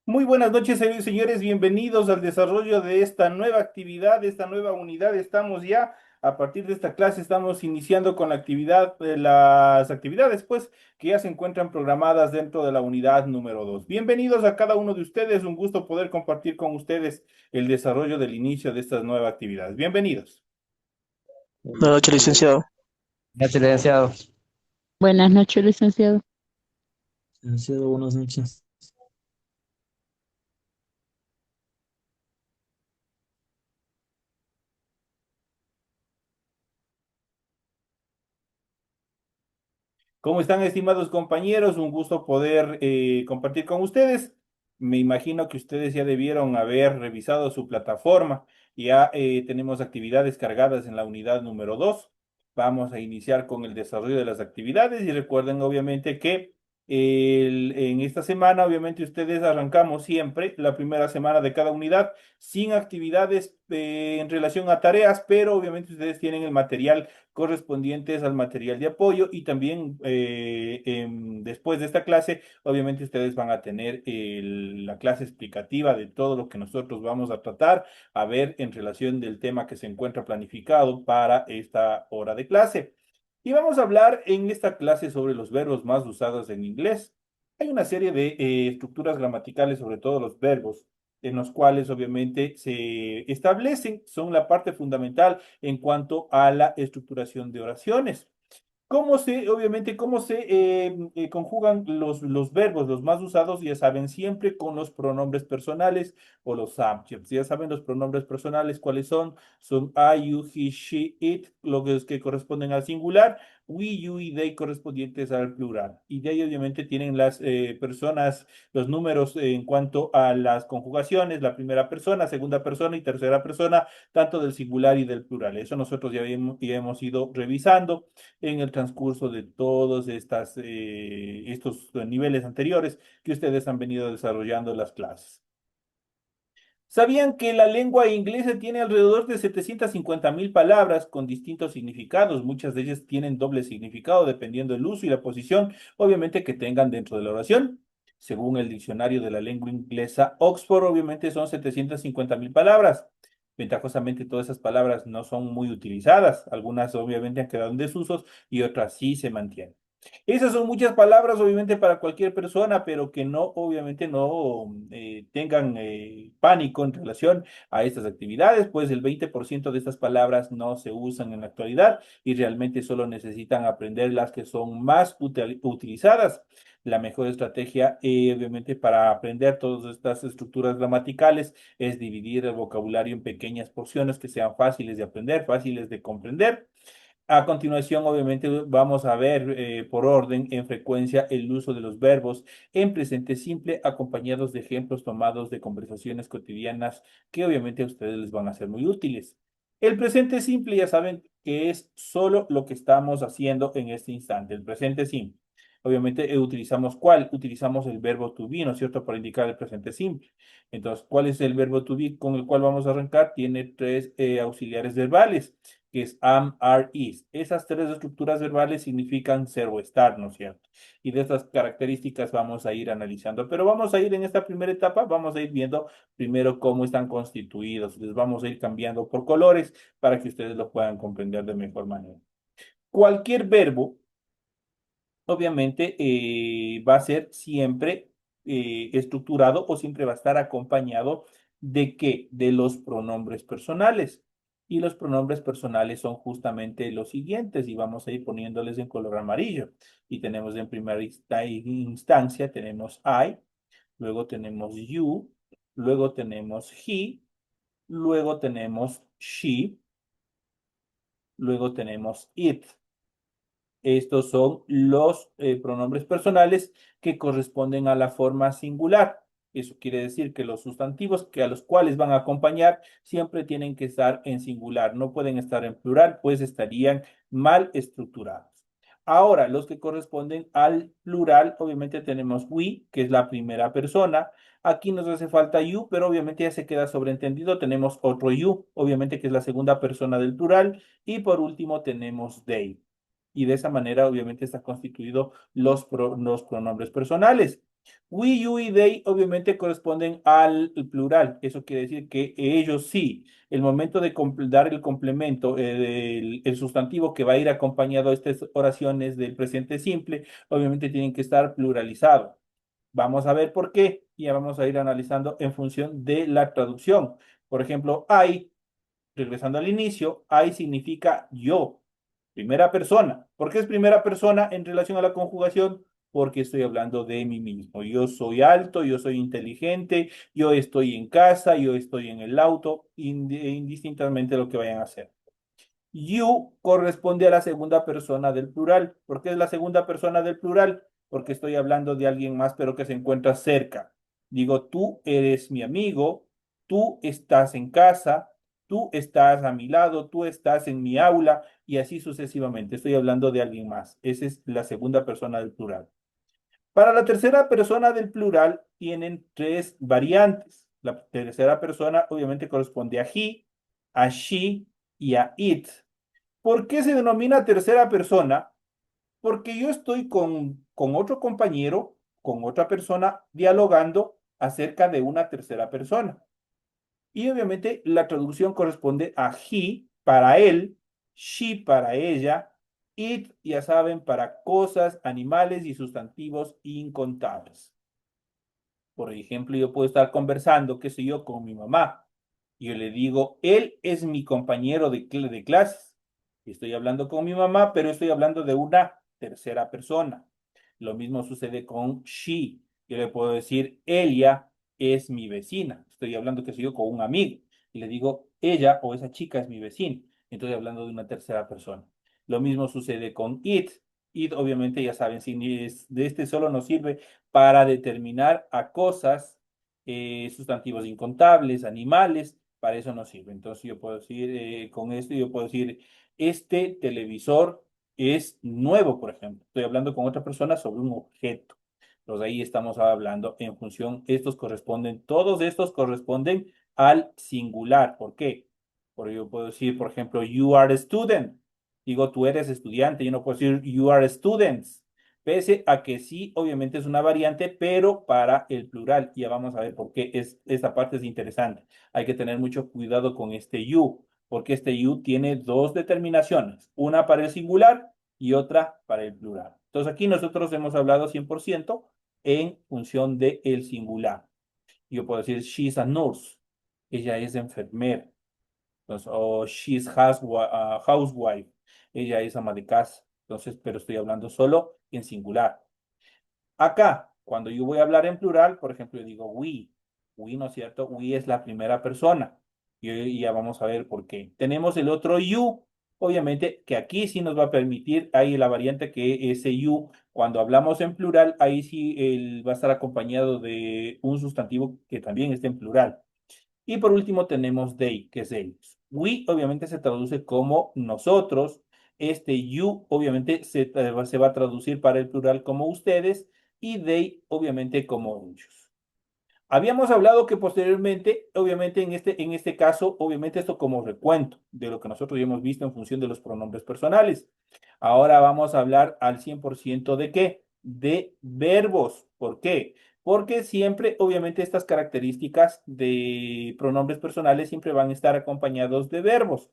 Muy buenas noches, señores y señores. Bienvenidos al desarrollo de esta nueva actividad, de esta nueva unidad. Estamos ya, a partir de esta clase, estamos iniciando con la actividad, las actividades, pues, que ya se encuentran programadas dentro de la unidad número 2. Bienvenidos a cada uno de ustedes. Un gusto poder compartir con ustedes el desarrollo del inicio de estas nuevas actividades. Bienvenidos. Buenas noches, licenciado. Gracias, licenciado. Buenas noches, licenciado. Licenciado, buenas noches. ¿Cómo están, estimados compañeros? Un gusto poder compartir con ustedes. Me imagino que ustedes ya debieron haber revisado su plataforma. Ya tenemos actividades cargadas en la unidad número 2. Vamos a iniciar con el desarrollo de las actividades y recuerden obviamente que en esta semana, obviamente ustedes arrancamos siempre la primera semana de cada unidad sin actividades en relación a tareas, pero obviamente ustedes tienen el material correspondientes al material de apoyo y también después de esta clase, obviamente ustedes van a tener la clase explicativa de todo lo que nosotros vamos a tratar, a ver en relación del tema que se encuentra planificado para esta hora de clase. Y vamos a hablar en esta clase sobre los verbos más usados en inglés. Hay una serie de estructuras gramaticales sobre todos los verbos en los cuales obviamente se establecen, son la parte fundamental en cuanto a la estructuración de oraciones. Obviamente, cómo se conjugan los verbos, los más usados, ya saben, siempre con los pronombres personales o los subjects. Ya saben los pronombres personales cuáles son. Son I, you, he, she, it, los que corresponden al singular, we, you y they correspondientes al plural. Y de ahí obviamente tienen las personas, los números en cuanto a las conjugaciones, la primera persona, segunda persona y tercera persona, tanto del singular y del plural. Eso nosotros ya hemos ido revisando en el transcurso de todos estos niveles anteriores que ustedes han venido desarrollando en las clases. ¿Sabían que la lengua inglesa tiene alrededor de 750.000 palabras con distintos significados? Muchas de ellas tienen doble significado dependiendo del uso y la posición, obviamente, que tengan dentro de la oración. Según el diccionario de la lengua inglesa Oxford, obviamente son 750.000 palabras. Ventajosamente, todas esas palabras no son muy utilizadas. Algunas obviamente han quedado en desusos y otras sí se mantienen. Esas son muchas palabras, obviamente, para cualquier persona, pero que no, obviamente, no tengan pánico en relación a estas actividades, pues el 20% de estas palabras no se usan en la actualidad y realmente solo necesitan aprender las que son más utilizadas. La mejor estrategia, obviamente, para aprender todas estas estructuras gramaticales es dividir el vocabulario en pequeñas porciones que sean fáciles de aprender, fáciles de comprender. A continuación, obviamente, vamos a ver por orden en frecuencia el uso de los verbos en presente simple acompañados de ejemplos tomados de conversaciones cotidianas que obviamente a ustedes les van a ser muy útiles. El presente simple ya saben que es solo lo que estamos haciendo en este instante, el presente simple. Obviamente, utilizamos ¿cuál? Utilizamos el verbo to be, ¿no es cierto?, para indicar el presente simple. Entonces, ¿cuál es el verbo to be con el cual vamos a arrancar? Tiene tres auxiliares verbales que es am, are, is. Esas tres estructuras verbales significan ser o estar, ¿no es cierto? Y de estas características vamos a ir analizando, pero vamos a ir en esta primera etapa, vamos a ir viendo primero cómo están constituidos, les vamos a ir cambiando por colores para que ustedes lo puedan comprender de mejor manera. Cualquier verbo, obviamente, va a ser siempre estructurado o siempre va a estar acompañado de qué? De los pronombres personales. Y los pronombres personales son justamente los siguientes y vamos a ir poniéndoles en color amarillo. Y tenemos en primera instancia, tenemos I, luego tenemos you, luego tenemos he, luego tenemos she, luego tenemos it. Estos son los pronombres personales que corresponden a la forma singular. Eso quiere decir que los sustantivos que a los cuales van a acompañar siempre tienen que estar en singular, no pueden estar en plural, pues estarían mal estructurados. Ahora, los que corresponden al plural, obviamente tenemos we, que es la primera persona. Aquí nos hace falta you, pero obviamente ya se queda sobreentendido. Tenemos otro you, obviamente que es la segunda persona del plural. Y por último tenemos they y de esa manera obviamente está constituido los pronombres personales. We, you y they obviamente corresponden al plural. Eso quiere decir que ellos sí. El momento de dar el complemento, el sustantivo que va a ir acompañado a estas oraciones del presente simple, obviamente tienen que estar pluralizados. Vamos a ver por qué y ya vamos a ir analizando en función de la traducción. Por ejemplo, I, regresando al inicio, I significa yo, primera persona. ¿Por qué es primera persona en relación a la conjugación? Porque estoy hablando de mí mismo. Yo soy alto, yo soy inteligente, yo estoy en casa, yo estoy en el auto, indistintamente lo que vayan a hacer. You corresponde a la segunda persona del plural. ¿Por qué es la segunda persona del plural? Porque estoy hablando de alguien más, pero que se encuentra cerca. Digo, tú eres mi amigo, tú estás en casa, tú estás a mi lado, tú estás en mi aula y así sucesivamente. Estoy hablando de alguien más. Esa es la segunda persona del plural. Para la tercera persona del plural tienen tres variantes. La tercera persona obviamente corresponde a he, a she y a it. ¿Por qué se denomina tercera persona? Porque yo estoy con otro compañero, con otra persona, dialogando acerca de una tercera persona. Y obviamente la traducción corresponde a he para él, she para ella, it, ya saben, para cosas, animales y sustantivos incontables. Por ejemplo, yo puedo estar conversando, qué sé yo, con mi mamá. Y yo le digo, él es mi compañero de clases. Estoy hablando con mi mamá, pero estoy hablando de una tercera persona. Lo mismo sucede con she. Yo le puedo decir, ella es mi vecina. Estoy hablando, qué sé yo, con un amigo. Y le digo, ella o esa chica es mi vecina. Estoy hablando de una tercera persona. Lo mismo sucede con it. It, obviamente, ya saben, si de este solo nos sirve para determinar a cosas, sustantivos incontables, animales, para eso nos sirve. Entonces yo puedo decir, con esto yo puedo decir, este televisor es nuevo, por ejemplo. Estoy hablando con otra persona sobre un objeto. Entonces ahí estamos hablando en función, todos estos corresponden al singular. ¿Por qué? Porque yo puedo decir, por ejemplo, you are a student. Digo, tú eres estudiante. Yo no puedo decir you are students. Pese a que sí, obviamente es una variante, pero para el plural. Ya vamos a ver por qué esta parte es interesante. Hay que tener mucho cuidado con este you, porque este you tiene dos determinaciones, una para el singular y otra para el plural. Entonces aquí nosotros hemos hablado 100% en función del singular. Yo puedo decir, she's a nurse. Ella es enfermera. Entonces, o she's housewife. Ella es ama de casa. Entonces, pero estoy hablando solo en singular. Acá, cuando yo voy a hablar en plural, por ejemplo, yo digo we. We, ¿no es cierto? We es la primera persona. Y ya vamos a ver por qué. Tenemos el otro you. Obviamente que aquí sí nos va a permitir, ahí la variante que ese you, cuando hablamos en plural, ahí sí va a estar acompañado de un sustantivo que también esté en plural. Y por último tenemos they, que es ellos. We obviamente se traduce como nosotros. Este you obviamente se va a traducir para el plural como ustedes y they obviamente como ellos. Habíamos hablado que posteriormente, obviamente en este caso, obviamente esto como recuento de lo que nosotros ya hemos visto en función de los pronombres personales. Ahora vamos a hablar al 100% de qué? De verbos. ¿Por qué? Porque siempre, obviamente, estas características de pronombres personales siempre van a estar acompañados de verbos.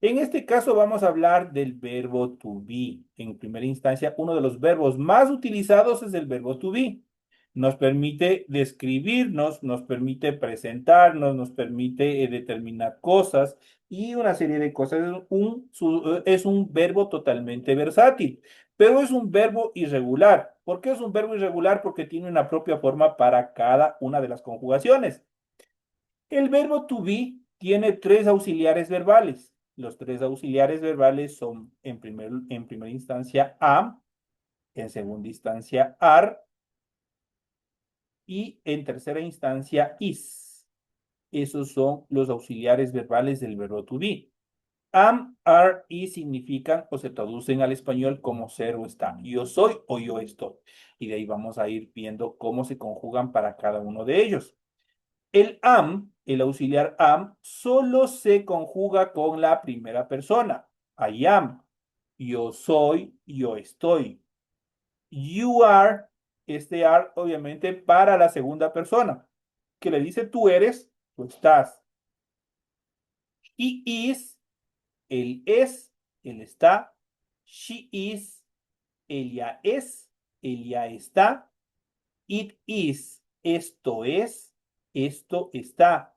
En este caso vamos a hablar del verbo to be. En primera instancia, uno de los verbos más utilizados es el verbo to be. Nos permite describirnos, nos permite presentarnos, nos permite determinar cosas y una serie de cosas. Es un verbo totalmente versátil, pero es un verbo irregular. ¿Por qué es un verbo irregular? Porque tiene una propia forma para cada una de las conjugaciones. El verbo to be tiene tres auxiliares verbales. Los tres auxiliares verbales son en primera instancia am, en segunda instancia are y en tercera instancia is. Esos son los auxiliares verbales del verbo to be. Am, are y significan o se traducen al español como ser o estar. Yo soy o yo estoy. Y de ahí vamos a ir viendo cómo se conjugan para cada uno de ellos. El am, el auxiliar am, solo se conjuga con la primera persona. I am. Yo soy, yo estoy. You are este are, obviamente, para la segunda persona, que le dice tú eres, tú estás. He is, él es, él está. She is, ella es, ella está. It is, esto es, esto está.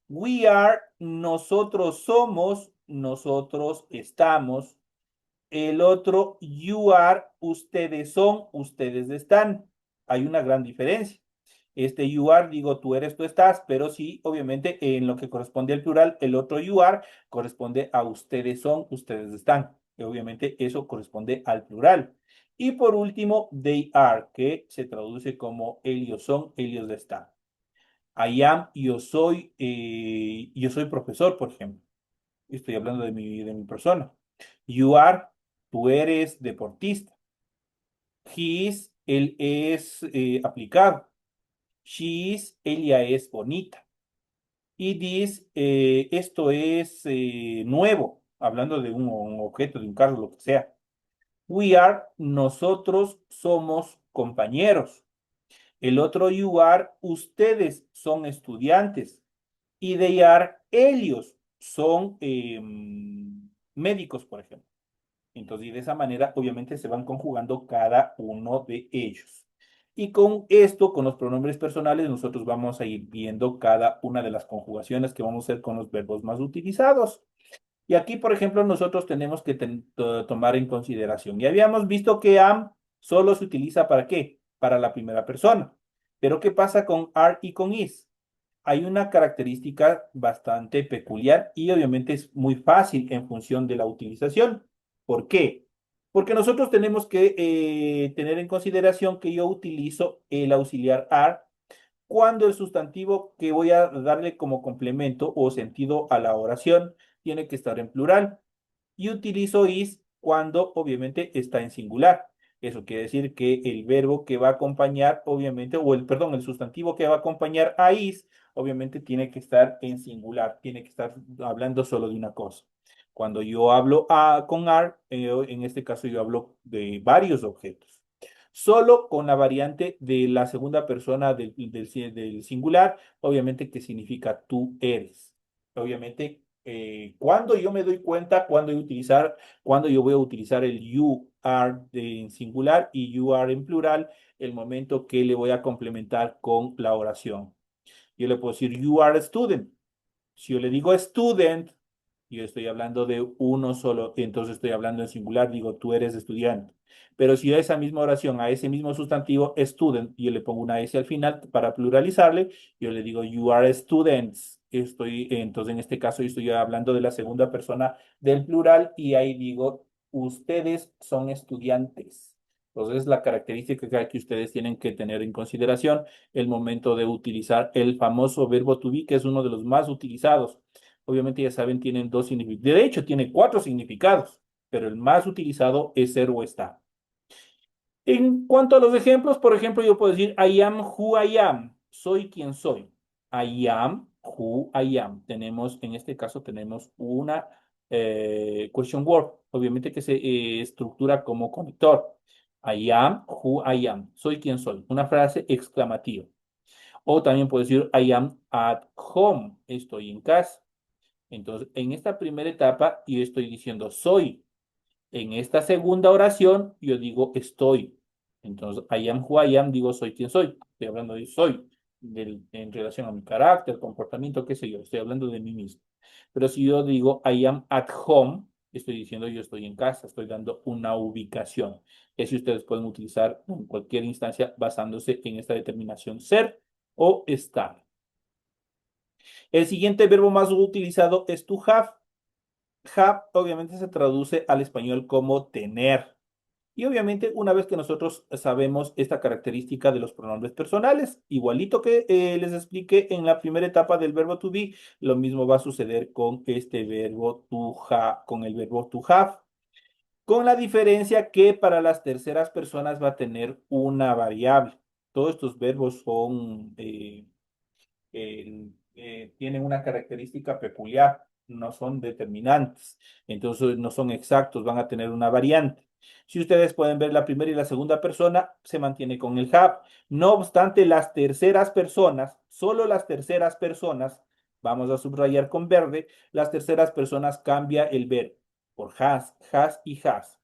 We are, nosotros somos, nosotros estamos. El otro, you are, ustedes son, ustedes están. Hay una gran diferencia. Este you are, digo, tú eres, tú estás, pero sí, obviamente, en lo que corresponde al plural, el otro you are corresponde a ustedes son, ustedes están. Y obviamente eso corresponde al plural. Y por último, they are, que se traduce como ellos son, ellos están. I am, yo soy profesor, por ejemplo. Estoy hablando de mi persona. You are, tú eres deportista. He is, él es aplicado. She is, ella es bonita. Y this, esto es nuevo, hablando de un objeto, de un carro, lo que sea. We are, nosotros somos compañeros. El otro you are, ustedes son estudiantes. Y they are, ellos son médicos, por ejemplo. Entonces, y de esa manera, obviamente, se van conjugando cada uno de ellos. Y con esto, con los pronombres personales, nosotros vamos a ir viendo cada una de las conjugaciones que vamos a hacer con los verbos más utilizados. Y aquí, por ejemplo, nosotros tenemos que tomar en consideración. Ya habíamos visto que am solo se utiliza ¿para qué? Para la primera persona. Pero ¿qué pasa con are y con is? Hay una característica bastante peculiar y obviamente es muy fácil en función de la utilización. ¿Por qué? Porque nosotros tenemos que tener en consideración que yo utilizo el auxiliar are cuando el sustantivo que voy a darle como complemento o sentido a la oración tiene que estar en plural. Y utilizo is cuando obviamente está en singular. Eso quiere decir que el verbo que va a acompañar, obviamente, perdón, el sustantivo que va a acompañar a is, obviamente tiene que estar en singular, tiene que estar hablando solo de una cosa. Cuando yo hablo con are, en este caso yo hablo de varios objetos. Solo con la variante de la segunda persona del singular, obviamente que significa tú eres. Obviamente, cuando yo me doy cuenta, cuando yo voy a utilizar el you are en singular y you are en plural, el momento que le voy a complementar con la oración. Yo le puedo decir, you are a student. Si yo le digo student, yo estoy hablando de uno solo, entonces estoy hablando en singular, digo, tú eres estudiante. Pero si yo a esa misma oración, a ese mismo sustantivo, student, y yo le pongo una S al final para pluralizarle, yo le digo, you are students. Entonces, en este caso, yo estoy hablando de la segunda persona del plural y ahí digo, ustedes son estudiantes. Entonces, la característica que ustedes tienen que tener en consideración el momento de utilizar el famoso verbo to be, que es uno de los más utilizados. Obviamente, ya saben, tienen dos significados. De hecho, tiene cuatro significados, pero el más utilizado es ser o estar. En cuanto a los ejemplos, por ejemplo, yo puedo decir I am who I am. Soy quien soy. I am who I am. En este caso, tenemos una question word, obviamente que se estructura como conector. I am who I am. Soy quien soy. Una frase exclamativa. O también puedo decir I am at home. Estoy en casa. Entonces, en esta primera etapa, yo estoy diciendo soy. En esta segunda oración, yo digo estoy. Entonces, I am who I am, digo soy quien soy. Estoy hablando de soy, en relación a mi carácter, comportamiento, qué sé yo. Estoy hablando de mí mismo. Pero si yo digo I am at home, estoy diciendo yo estoy en casa, estoy dando una ubicación. Que si ustedes pueden utilizar en cualquier instancia basándose en esta determinación ser o estar. El siguiente verbo más utilizado es to have. Have obviamente se traduce al español como tener. Y obviamente una vez que nosotros sabemos esta característica de los pronombres personales, igualito que les expliqué en la primera etapa del verbo to be, lo mismo va a suceder con este verbo to have, con el verbo to have, con la diferencia que para las terceras personas va a tener una variable. Todos estos verbos tienen una característica peculiar, no son determinantes, entonces no son exactos, van a tener una variante. Si ustedes pueden ver la primera y la segunda persona, se mantiene con el have. No obstante, las terceras personas, solo las terceras personas, vamos a subrayar con verde, las terceras personas cambia el verbo por has y has.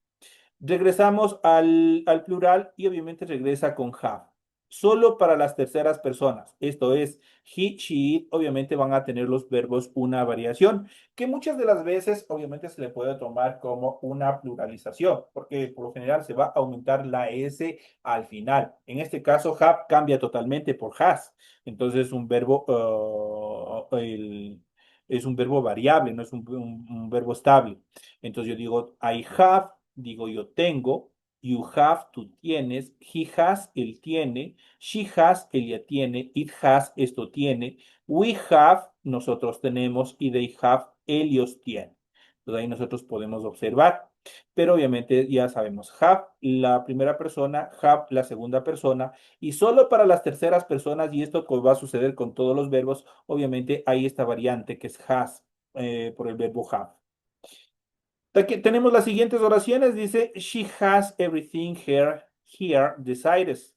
Regresamos al plural y obviamente regresa con have. Solo para las terceras personas, esto es, he, she, it, obviamente van a tener los verbos una variación, que muchas de las veces obviamente se le puede tomar como una pluralización, porque por lo general se va a aumentar la S al final. En este caso, have cambia totalmente por has. Entonces, es un verbo variable, no es un verbo estable. Entonces yo digo, I have, digo yo tengo, you have, tú tienes, he has, él tiene, she has, ella tiene, it has, esto tiene, we have, nosotros tenemos, y they have, ellos tienen. Entonces ahí nosotros podemos observar. Pero obviamente ya sabemos, have la primera persona, have la segunda persona, y solo para las terceras personas, y esto va a suceder con todos los verbos, obviamente hay esta variante que es has por el verbo have. Aquí tenemos las siguientes oraciones. Dice, she has everything here desires.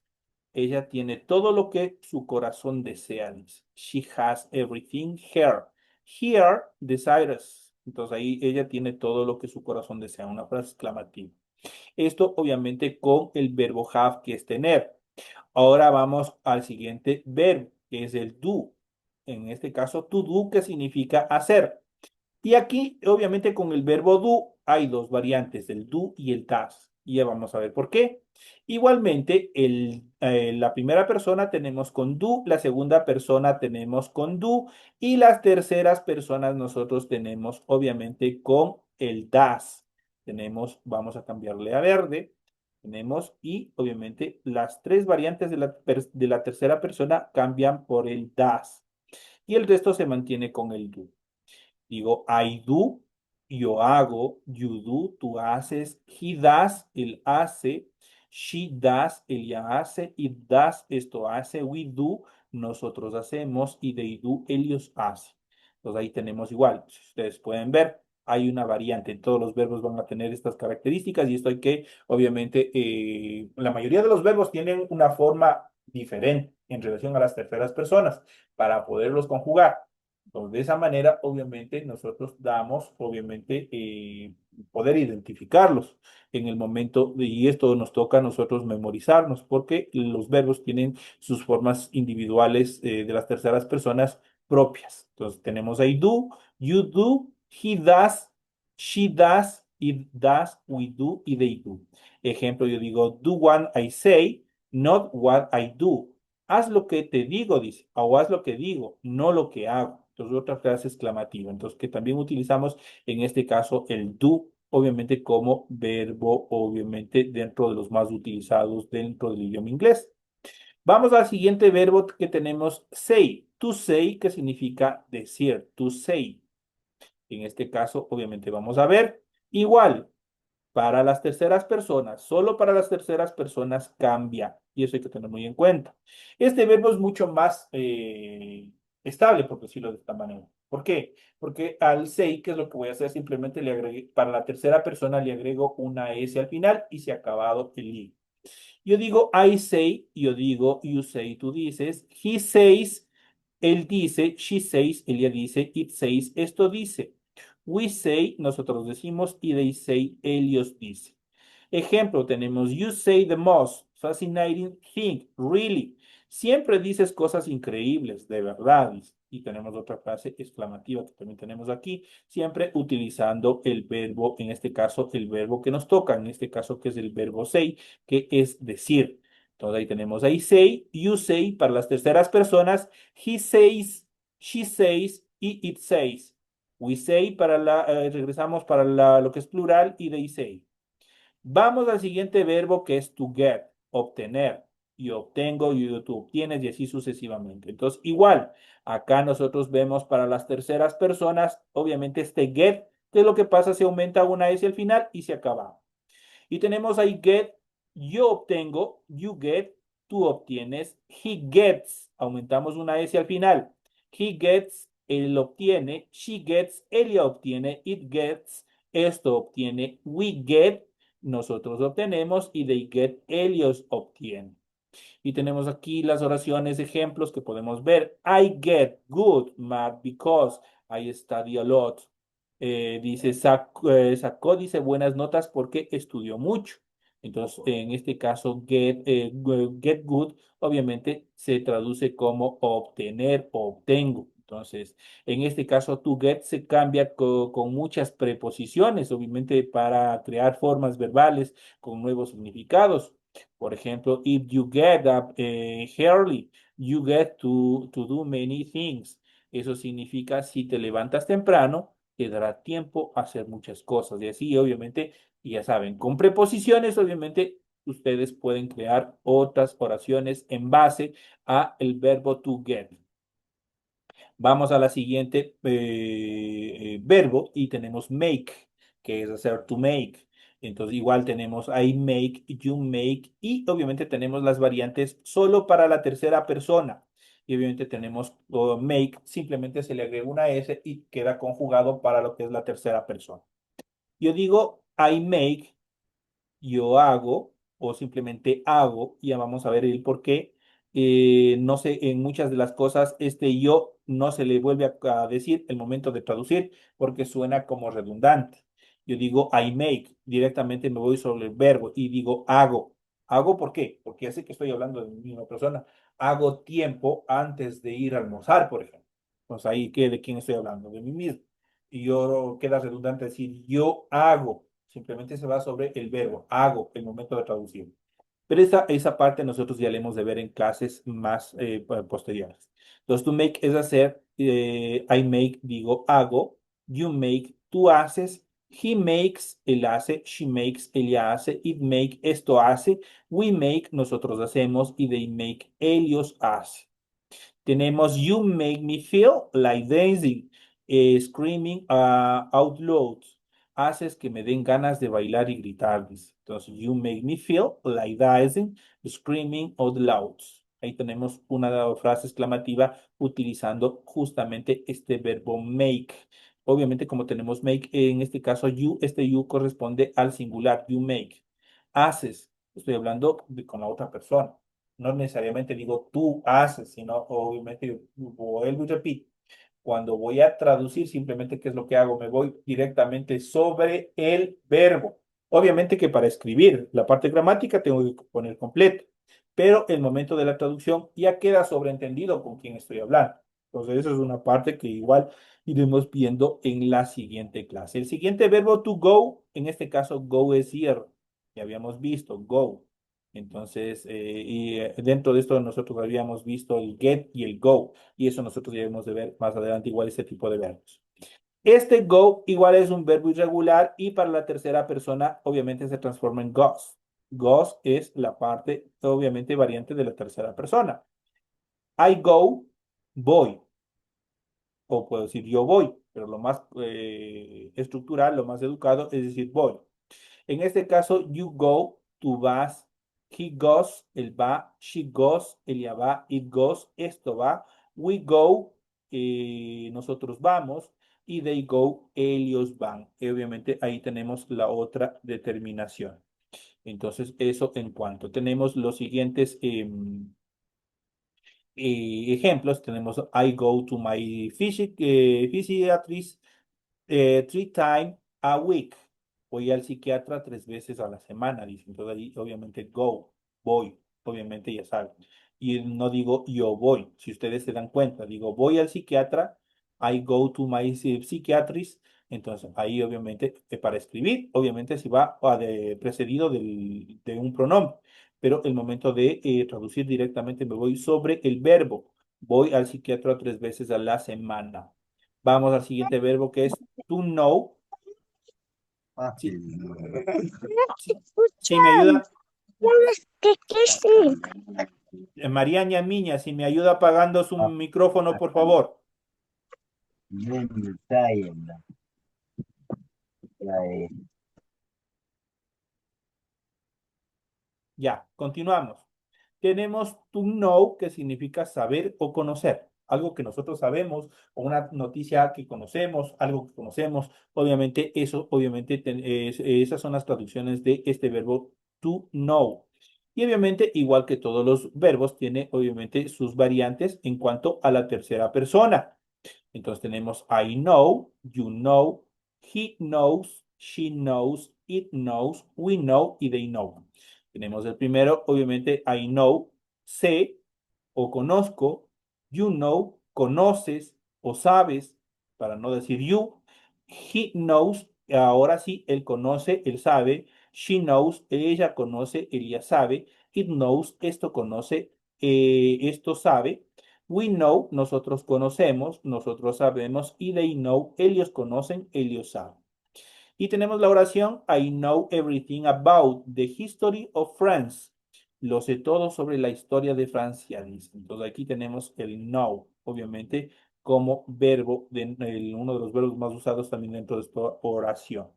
Ella tiene todo lo que su corazón desea. Dice, she has everything here desires. Entonces ahí ella tiene todo lo que su corazón desea. Una frase exclamativa. Esto obviamente con el verbo have, que es tener. Ahora vamos al siguiente verbo, que es el do. En este caso, to do, que significa hacer. Y aquí, obviamente, con el verbo do hay dos variantes, el do y el das. Y ya vamos a ver por qué. Igualmente, la primera persona tenemos con do, la segunda persona tenemos con do y las terceras personas nosotros tenemos, obviamente, con el das. Tenemos, vamos a cambiarle a verde. Tenemos y, obviamente, las tres variantes de la tercera persona cambian por el das. Y el resto se mantiene con el do. Digo, I do, yo hago, you do, tú haces, he does, él hace, she does, ella hace, it does, esto hace, we do, nosotros hacemos, y they do, ellos hacen. Entonces ahí tenemos igual, si ustedes pueden ver, hay una variante, todos los verbos van a tener estas características y esto hay que, obviamente, la mayoría de los verbos tienen una forma diferente en relación a las terceras personas para poderlos conjugar. Entonces, de esa manera, obviamente, nosotros damos, obviamente, poder identificarlos en el momento, y esto nos toca a nosotros memorizarnos, porque los verbos tienen sus formas individuales de las terceras personas propias. Entonces, tenemos ahí do, you do, he does, she does, it does, we do y they do. Ejemplo, yo digo, do what I say, not what I do. Haz lo que te digo, dice, o haz lo que digo, no lo que hago. Entonces, otra frase exclamativa. Entonces, que también utilizamos en este caso el do, obviamente como verbo, obviamente dentro de los más utilizados dentro del idioma inglés. Vamos al siguiente verbo que tenemos, say. To say, que significa decir, to say. En este caso, obviamente vamos a ver igual. Para las terceras personas, solo para las terceras personas cambia. Y eso hay que tener muy en cuenta. Este verbo es mucho más estable, por decirlo de esta manera. ¿Por qué? Porque al say, ¿qué es lo que voy a hacer? Simplemente le agregué, para la tercera persona le agrego una S al final y se ha acabado el i. Yo digo I say, yo digo you say, tú dices, he says, él dice, she says, ella dice, it says, esto dice. We say, nosotros decimos, y they say, ellos dicen. Ejemplo, tenemos, you say the most fascinating thing, really. Siempre dices cosas increíbles, de verdad. Y tenemos otra frase exclamativa que también tenemos aquí, siempre utilizando el verbo, en este caso, el verbo que nos toca, en este caso que es el verbo say, que es decir. Entonces ahí tenemos I say, you say para las terceras personas, he says, she says y it says. We say regresamos para lo que es plural y they say. Vamos al siguiente verbo que es to get, obtener. Yo obtengo, tú obtienes y así sucesivamente. Entonces, igual, acá nosotros vemos para las terceras personas, obviamente este get, ¿qué es lo que pasa? Se aumenta una S al final y se acaba. Y tenemos ahí get, yo obtengo, you get, tú obtienes, he gets, aumentamos una S al final. He gets, él obtiene, she gets, ella obtiene, it gets, esto obtiene, we get, nosotros obtenemos y they get, ellos obtienen. Y tenemos aquí las oraciones, ejemplos que podemos ver. I get good math because I study a lot. Dice, sacó, dice, buenas notas porque estudió mucho. Entonces, en este caso, get good, obviamente se traduce como obtener, obtengo. Entonces, en este caso, to get se cambia con muchas preposiciones, obviamente para crear formas verbales con nuevos significados. Por ejemplo, if you get up early, you get to do many things. Eso significa si te levantas temprano, te dará tiempo a hacer muchas cosas. Y así, obviamente, ya saben, con preposiciones, obviamente, ustedes pueden crear otras oraciones en base a el verbo to get. Vamos a la siguiente verbo y tenemos make, que es hacer to make. Entonces igual tenemos I make, you make y obviamente tenemos las variantes solo para la tercera persona. Y obviamente tenemos make, simplemente se le agrega una S y queda conjugado para lo que es la tercera persona. Yo digo I make, yo hago o simplemente hago, y ya vamos a ver el por qué. No sé, en muchas de las cosas, este yo no se le vuelve a decir el momento de traducir porque suena como redundante. Yo digo I make, directamente me voy sobre el verbo y digo hago. ¿Hago por qué? Porque ya sé que estoy hablando de mi misma persona. Hago tiempo antes de ir a almorzar, por ejemplo. Pues ahí, ¿de quién estoy hablando? De mí mismo. Y yo queda redundante decir yo hago. Simplemente se va sobre el verbo, hago, el momento de traducir. Pero esa parte nosotros ya la hemos de ver en clases más posteriores. Entonces, to make es hacer, I make, digo, hago, you make, tú haces, he makes, él hace, she makes, ella hace, it make, esto hace, we make, nosotros hacemos, y they make, ellos hacen. Tenemos You Make Me Feel Like Dancing, Screaming Out Loud. Haces que me den ganas de bailar y gritar, dice. Entonces, You Make Me Feel Like Dancing, Screaming Out Loud. Ahí tenemos una frase exclamativa utilizando justamente este verbo make. Obviamente, como tenemos make, en este caso you, este you corresponde al singular, you make. Haces, estoy hablando con la otra persona. No necesariamente digo tú haces, sino obviamente vuelvo y repito. Cuando voy a traducir, simplemente, ¿qué es lo que hago? Me voy directamente sobre el verbo. Obviamente que para escribir la parte gramática tengo que poner completo, pero el momento de la traducción ya queda sobreentendido con quién estoy hablando. Entonces, eso es una parte que igual iremos viendo en la siguiente clase. El siguiente verbo to go, en este caso, go es ir. Ya habíamos visto, go. Entonces, dentro de esto nosotros habíamos visto el get y el go, y eso nosotros debemos de ver más adelante igual este tipo de verbos. Este go igual es un verbo irregular y para la tercera persona obviamente se transforma en goes. Goes es la parte obviamente variante de la tercera persona. I go, voy, o puedo decir yo voy, pero lo más estructural, lo más educado es decir voy. En este caso, you go, tú vas, he goes, él va, she goes, ella va, it goes, esto va, we go, nosotros vamos, y they go, ellos van. Y obviamente ahí tenemos la otra determinación. Entonces, eso en cuanto. Tenemos los siguientes ejemplos. Tenemos I go to my physiatrist 3 times a week. Voy al psiquiatra 3 veces a la semana, dice. Entonces ahí obviamente go, voy, obviamente ya saben. Y no digo yo voy, si ustedes se dan cuenta, digo voy al psiquiatra, I go to my psychiatrist. Entonces ahí obviamente para escribir, obviamente si va precedido de un pronombre, pero el momento de traducir directamente me voy sobre el verbo. Voy al psiquiatra 3 veces a la semana. Vamos al siguiente verbo que es to know. Sí, sí, me ayuda. Mariana Miña, si me ayuda apagando su micrófono, por favor. Ya, continuamos. Tenemos to know, que significa saber o conocer. algo que nosotros sabemos o una noticia que conocemos, algo que conocemos, obviamente eso, obviamente esas son las traducciones de este verbo to know. Y obviamente, igual que todos los verbos, tiene obviamente sus variantes en cuanto a la tercera persona. Entonces tenemos I know, you know, he knows, she knows, it knows, we know y they know. Tenemos el primero, obviamente, I know, sé o conozco, you know, conoces o sabes, para no decir you. He knows, ahora sí, él conoce, él sabe. She knows, ella conoce, ella sabe. It knows, esto conoce, esto sabe. We know, nosotros conocemos, nosotros sabemos, y they know, ellos conocen, ellos saben. Y tenemos la oración, I know everything about the history of France. Lo sé todo sobre la historia de Francia, dice. Entonces aquí tenemos el know, obviamente, como verbo, uno de los verbos más usados también dentro de esta oración.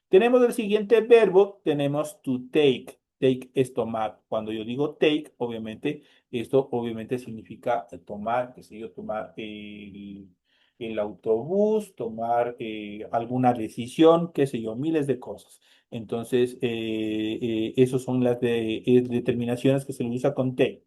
Tenemos el siguiente verbo, tenemos to take. Take es tomar. Cuando yo digo take, obviamente, esto obviamente significa tomar, qué sé yo, tomar el autobús, tomar alguna decisión, qué sé yo, miles de cosas. Entonces, esos son las determinaciones que se le usa con take.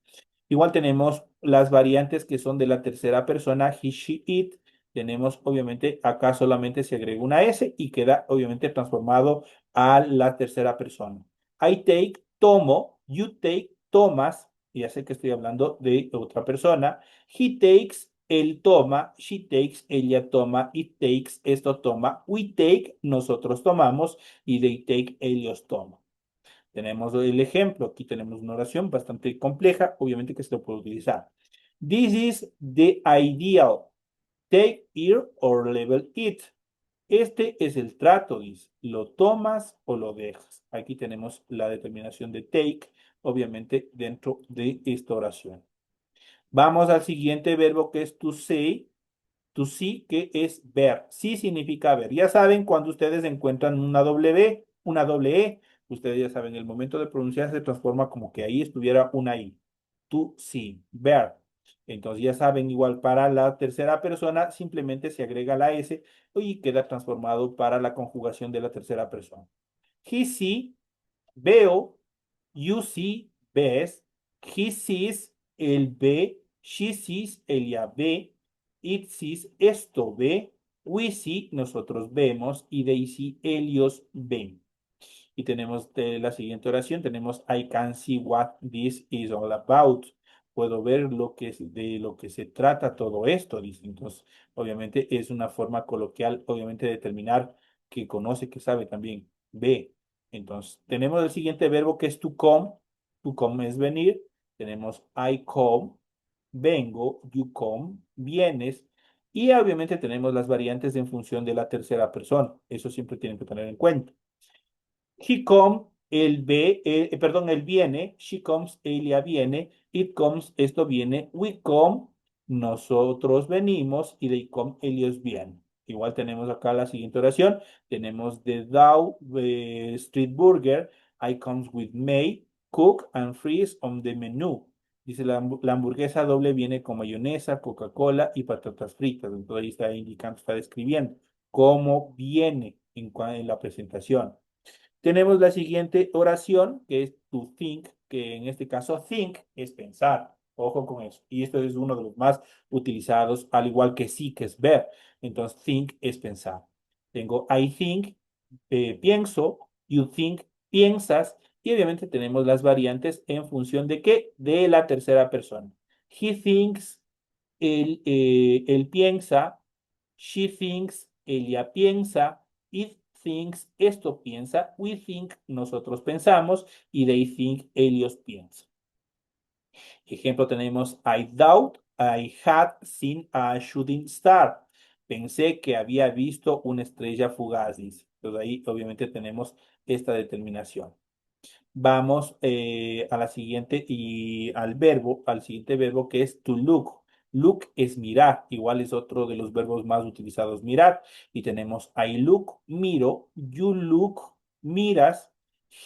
Igual tenemos las variantes que son de la tercera persona, he, she, it. Tenemos, obviamente, acá solamente se agrega una S y queda, obviamente, transformado a la tercera persona. I take, tomo. You take, tomas. Ya sé que estoy hablando de otra persona. He takes, él toma. She takes, ella toma. It takes, esto toma. We take, nosotros tomamos. Y they take, ellos toman. Tenemos el ejemplo. Aquí tenemos una oración bastante compleja, obviamente que se lo puede utilizar. This is the ideal. Take it or level it. Este es el trato, dice. ¿Lo tomas o lo dejas? Aquí tenemos la determinación de take, obviamente, dentro de esta oración. Vamos al siguiente verbo que es to see. To see, que es ver. Sí significa ver. Ya saben, cuando ustedes encuentran una W, una doble E, ustedes ya saben, el momento de pronunciar se transforma como que ahí estuviera una I. To see, ver. Entonces ya saben, igual para la tercera persona, simplemente se agrega la S y queda transformado para la conjugación de la tercera persona. He see, veo. You see, ves. He sees, él ve. She sees, ella ve. It sees, esto ve. We see, nosotros vemos. Y they see, ellos ven. Y tenemos la siguiente oración, tenemos I can see what this is all about. Puedo ver de lo que se trata todo esto, dice. Entonces, obviamente es una forma coloquial, obviamente, de determinar que conoce, que sabe también, ve. Entonces, tenemos el siguiente verbo que es to come. To come es venir. Tenemos I come, vengo, you come, vienes. Y obviamente tenemos las variantes en función de la tercera persona. Eso siempre tienen que tener en cuenta. He come, él ve, perdón, él viene. She comes, ella viene. It comes, esto viene. We come, nosotros venimos. Y they come, ellos vienen. Igual tenemos acá la siguiente oración. Tenemos the Dow Street Burger. I comes with May, cook and freeze on the menu. Dice la hamburguesa doble viene con mayonesa, Coca-Cola y patatas fritas. Entonces ahí está indicando, está describiendo cómo viene en la presentación. Tenemos la siguiente oración, que es to think, que en este caso think es pensar. Ojo con eso. Y esto es uno de los más utilizados, al igual que sí, que es ver. Entonces, think es pensar. Tengo I think, pienso, you think, piensas, y obviamente tenemos las variantes en función de qué, de la tercera persona. He thinks, él piensa, she thinks, ella piensa, it thinks, esto piensa, we think, nosotros pensamos, y they think, ellos piensan. Ejemplo tenemos, I doubt I had seen a shooting star. Pensé que había visto una estrella fugaz, dice. Entonces ahí obviamente tenemos esta determinación. Vamos a la siguiente y al siguiente verbo que es to look. Look es mirar, igual es otro de los verbos más utilizados, mirar. Y tenemos I look, miro, you look, miras,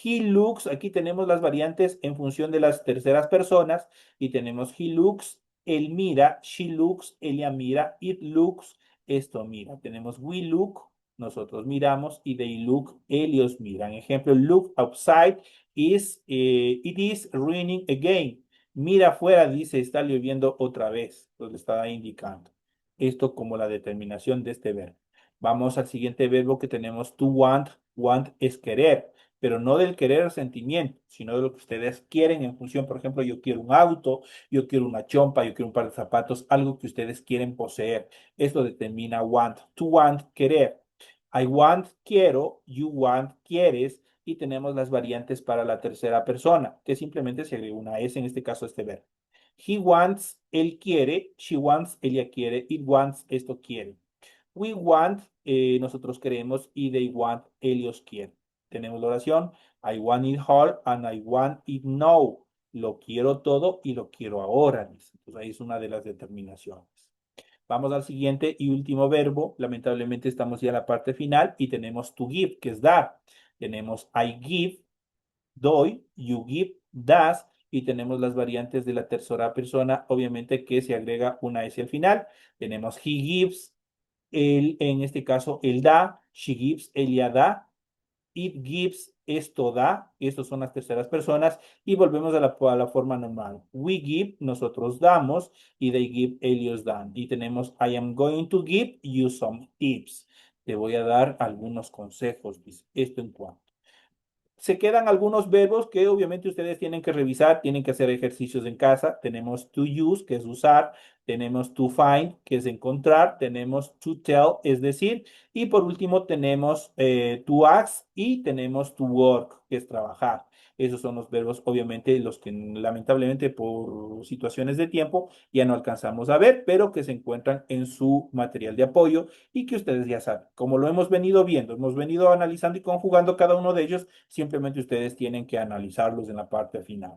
he looks, aquí tenemos las variantes en función de las terceras personas y tenemos he looks, él mira, she looks, ella mira, it looks, esto mira. Tenemos we look, nosotros miramos, y they look, ellos miran. Ejemplo, look outside it is raining again. Mira afuera, dice, está lloviendo otra vez. Lo está indicando. Esto como la determinación de este verbo. Vamos al siguiente verbo que tenemos to want. Want es querer, pero no del querer sentimiento, sino de lo que ustedes quieren en función, por ejemplo, yo quiero un auto, yo quiero una chompa, yo quiero un par de zapatos, algo que ustedes quieren poseer. Esto determina want. To want, querer. I want, quiero, you want, quieres, y tenemos las variantes para la tercera persona, que simplemente se agrega una S en este caso este verbo. He wants, él quiere, she wants, ella quiere, it wants, esto quiere. We want, nosotros queremos, y they want, ellos quieren. Tenemos la oración, I want it all and I want it now. Lo quiero todo y lo quiero ahora. Entonces ahí es una de las determinaciones. Vamos al siguiente y último verbo. Lamentablemente estamos ya en la parte final y tenemos to give, que es dar. Tenemos I give, doy, you give, das, y tenemos las variantes de la tercera persona, obviamente que se agrega una S al final. Tenemos he gives, él, en este caso, él da, she gives, ella da, it gives, esto da, estos son las terceras personas, y volvemos a la forma normal. We give, nosotros damos, y they give, ellos dan. Y tenemos, I am going to give you some tips. Te voy a dar algunos consejos, dice. Esto en cuanto. Se quedan algunos verbos que obviamente ustedes tienen que revisar, tienen que hacer ejercicios en casa. Tenemos to use, que es usar. Tenemos to find, que es encontrar. Tenemos to tell, es decir. Y por último tenemos to ask y tenemos to work, que es trabajar. Esos son los verbos, obviamente, los que lamentablemente por situaciones de tiempo ya no alcanzamos a ver, pero que se encuentran en su material de apoyo y que ustedes ya saben. Como lo hemos venido viendo, hemos venido analizando y conjugando cada uno de ellos, simplemente ustedes tienen que analizarlos en la parte final.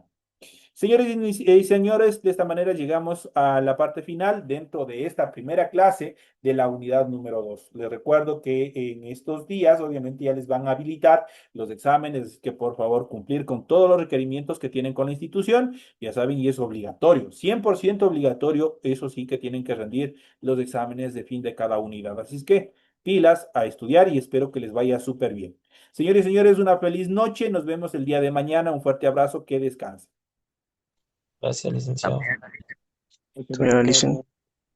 Señores y señores, de esta manera llegamos a la parte final dentro de esta primera clase de la unidad número 2. Les recuerdo que en estos días, obviamente, ya les van a habilitar los exámenes, que por favor cumplir con todos los requerimientos que tienen con la institución. Ya saben, y es obligatorio, 100% obligatorio, eso sí que tienen que rendir los exámenes de fin de cada unidad. Así es que pilas a estudiar y espero que les vaya súper bien. Señores y señores, una feliz noche. Nos vemos el día de mañana. Un fuerte abrazo. Que descansen. Gracias, licenciado. Ok, Señora licenciada.